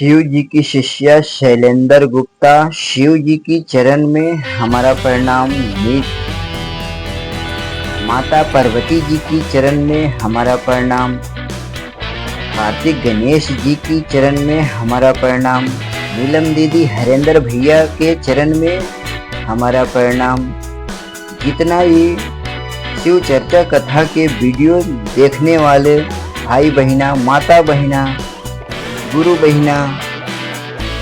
शिव जी की शिष्या शैलेंद्र गुप्ता, शिव जी की चरण में हमारा प्रणाम। माता पार्वती जी की चरण में हमारा प्रणाम। कार्तिक गणेश जी की चरण में हमारा प्रणाम। नीलम दीदी हरेंद्र भैया के चरण में हमारा प्रणाम। जितना भी शिव चर्चा कथा के वीडियो देखने वाले भाई बहिना, माता बहिना, गुरु बहिना,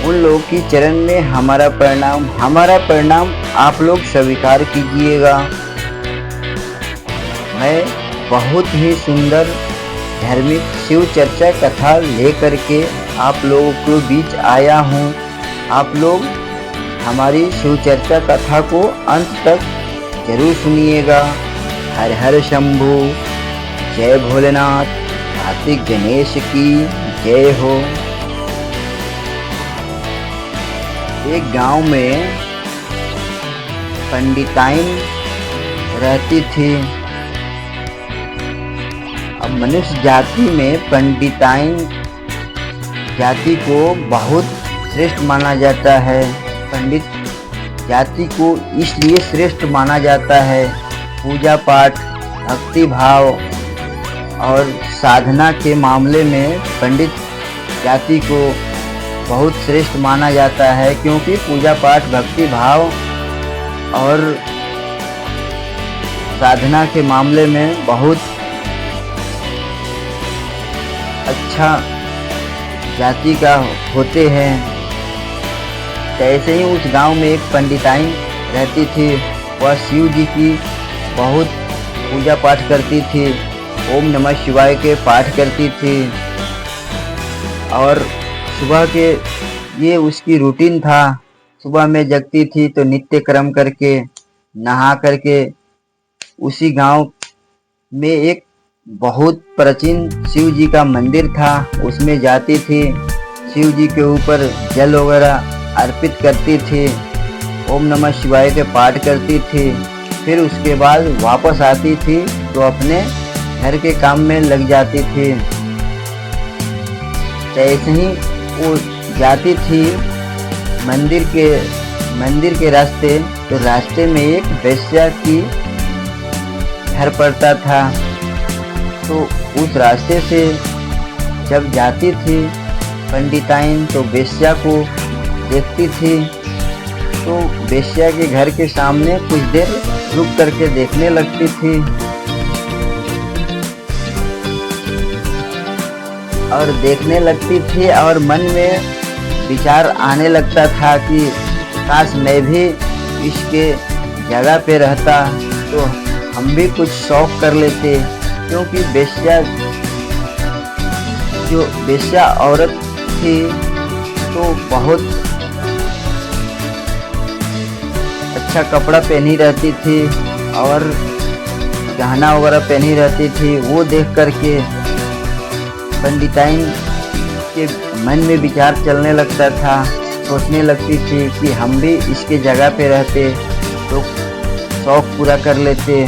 उन लोगों की चरण में हमारा प्रणाम। हमारा प्रणाम आप लोग स्वीकार कीजिएगा। मैं बहुत ही सुंदर धार्मिक शिव चर्चा कथा लेकर के आप लोगों के बीच आया हूँ। आप लोग हमारी शिव चर्चा कथा को अंत तक जरूर सुनिएगा। हर हर शंभू, जय भोलेनाथ, कार्तिक गणेश की जय हो। एक गांव में पंडिताइन रहती थी। अब मनुष्य जाति में पंडिताइन जाति को बहुत श्रेष्ठ माना जाता है। पंडित जाति को इसलिए श्रेष्ठ माना जाता है, पूजा पाठ, भक्ति भाव और साधना के मामले में पंडित जाति को बहुत श्रेष्ठ माना जाता है, क्योंकि पूजा पाठ, भक्ति भाव और साधना के मामले में बहुत अच्छा जाति का होते हैं। ऐसे ही उस गांव में एक पंडिताइन रहती थी। वह शिव जी की बहुत पूजा पाठ करती थी, ओम नमः शिवाय के पाठ करती थी और सुबह के ये उसकी रूटीन था। सुबह में जगती थी तो नित्य कर्म करके नहा करके उसी गांव में एक बहुत प्राचीन शिव जी का मंदिर था, उसमें जाती थी। शिव जी के ऊपर जल वगैरह अर्पित करती थी, ओम नमः शिवाय के पाठ करती थी। फिर उसके बाद वापस आती थी तो अपने घर के काम में लग जाती थी। ऐसे ही वो जाती थी मंदिर के रास्ते, तो रास्ते में एक वेश्या की घर पड़ता था। तो उस रास्ते से जब जाती थी पंडिताइन तो वेश्या को देखती थी। तो वेश्या के घर के सामने कुछ देर रुक करके देखने लगती थी और देखने लगती थी और मन में विचार आने लगता था कि काश मैं भी इसके जगह पे रहता तो हम भी कुछ शौक कर लेते। क्योंकि जो वेश्या औरत थी तो बहुत अच्छा कपड़ा पहनी रहती थी और गहना वगैरह पहनी रहती थी। वो देख करके पंडिताइन के मन में विचार चलने लगता था, सोचने लगती थी कि हम भी इसके जगह पे रहते तो शौक पूरा कर लेते।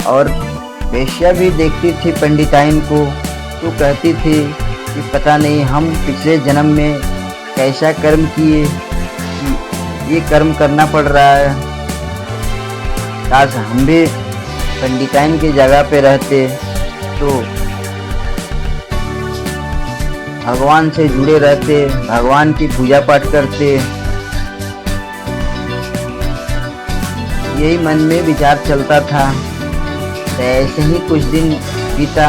और वेश्या भी देखती थी पंडिताइन को तो कहती थी कि पता नहीं हम पिछले जन्म में कैसा कर्म किए कि ये कर्म करना पड़ रहा है। काश हम भी पंडिताइन की जगह पे रहते तो भगवान से जुड़े रहते, भगवान की पूजा पाठ करते। यही मन में विचार चलता था। तो ऐसे ही कुछ दिन बीता।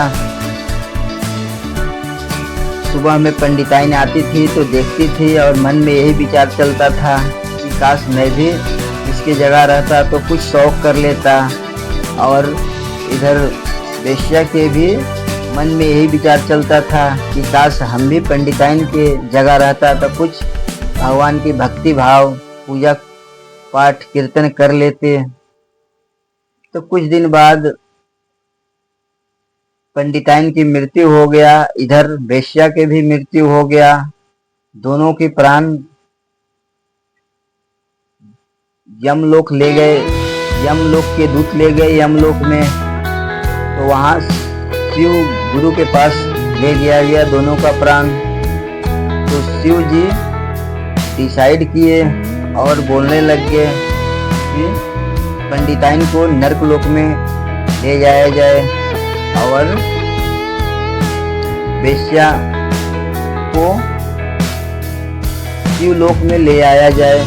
सुबह में पंडिताइन आती थी तो देखती थी और मन में यही विचार चलता था कि काश मैं भी इसकी जगह रहता तो कुछ शौक कर लेता। और इधर वेश्या के भी मन में यही विचार चलता था कि काश हम भी पंडिताइन के जगह रहता तो कुछ भगवान की भक्ति भाव, पूजा पाठ, कीर्तन कर लेते। तो कुछ दिन बाद पंडिताइन की मृत्यु हो गया, इधर वेश्या के भी मृत्यु हो गया। दोनों के प्राण यमलोक ले गए, यमलोक के दूत ले गए यमलोक में। तो वहाँ शिव गुरु के पास ले गया दोनों का प्राण। तो शिव जी डिसाइड किए और बोलने लग गए कि पंडिताइन को नरकलोक में ले जाया जाए और वेश्या को शिवलोक में ले आया जाए।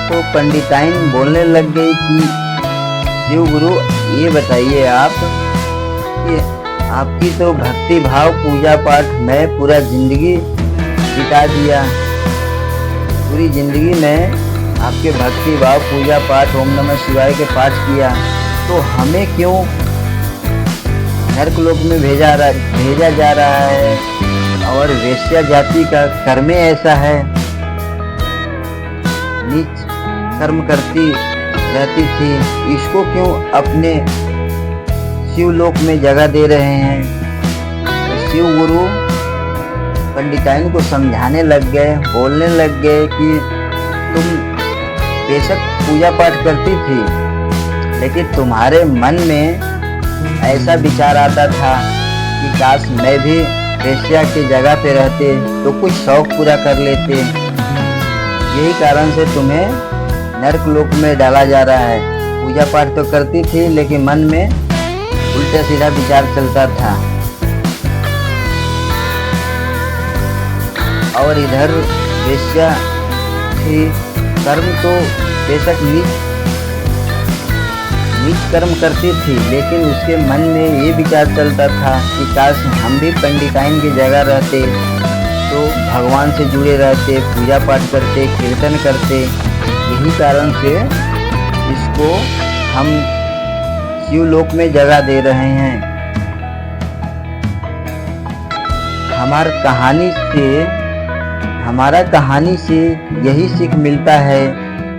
तो पंडिताइन बोलने लग गई कि शिव गुरु, ये बताइए आप कि आपकी तो भक्ति भाव पूजा पाठ में पूरा जिंदगी बिता दिया, पूरी जिंदगी में आपके भक्ति भाव पूजा पाठ ओम नमः शिवाय के पाठ किया, तो हमें क्यों नरकलोक में भेजा जा रहा है? और वेश्या जाति का कर्म ऐसा है, नीच कर्म करती रहती थी, इसको क्यों अपने शिवलोक में जगह दे रहे हैं? तो शिव गुरु पंडिताइन को समझाने लग गए, बोलने लग गए कि तुम बेशक पूजा पाठ करती थी, लेकिन तुम्हारे मन में ऐसा विचार आता था कि काश मैं भी वेश्या की जगह पे रहते तो कुछ शौक पूरा कर लेते। यही कारण से तुम्हें नरकलोक में डाला जा रहा है। पूजा पाठ तो करती थी, लेकिन मन में उल्टा सीधा विचार चलता था। और इधर वेश्या थी, कर्म तो बेशक नीच कर्म करती थी, लेकिन उसके मन में ये विचार चलता था कि काश हम भी पंडिताइन की जगह रहते तो भगवान से जुड़े रहते, पूजा पाठ करते, कीर्तन करते। यही कारण से इसको हम शिवलोक में जगह दे रहे हैं। हमारा कहानी से यही सीख मिलता है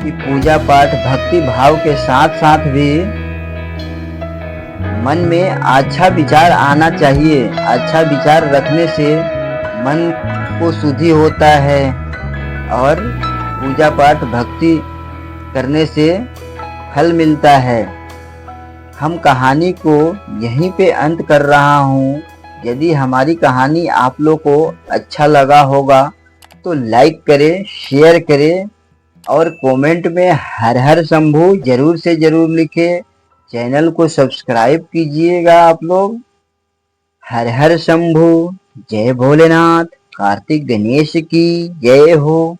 कि पूजा पाठ भक्ति भाव के साथ साथ भी मन में अच्छा विचार आना चाहिए। अच्छा विचार रखने से मन को शुद्धि होता है और पूजा पाठ भक्ति करने से फल मिलता है। हम कहानी को यहीं पे अंत कर रहा हूँ। यदि हमारी कहानी आप लोग को अच्छा लगा होगा तो लाइक करें, शेयर करें और कमेंट में हर हर शंभू जरूर से जरूर लिखें। चैनल को सब्सक्राइब कीजिएगा आप लोग। हर हर शंभू, जय भोलेनाथ, कार्तिक गणेश की जय हो।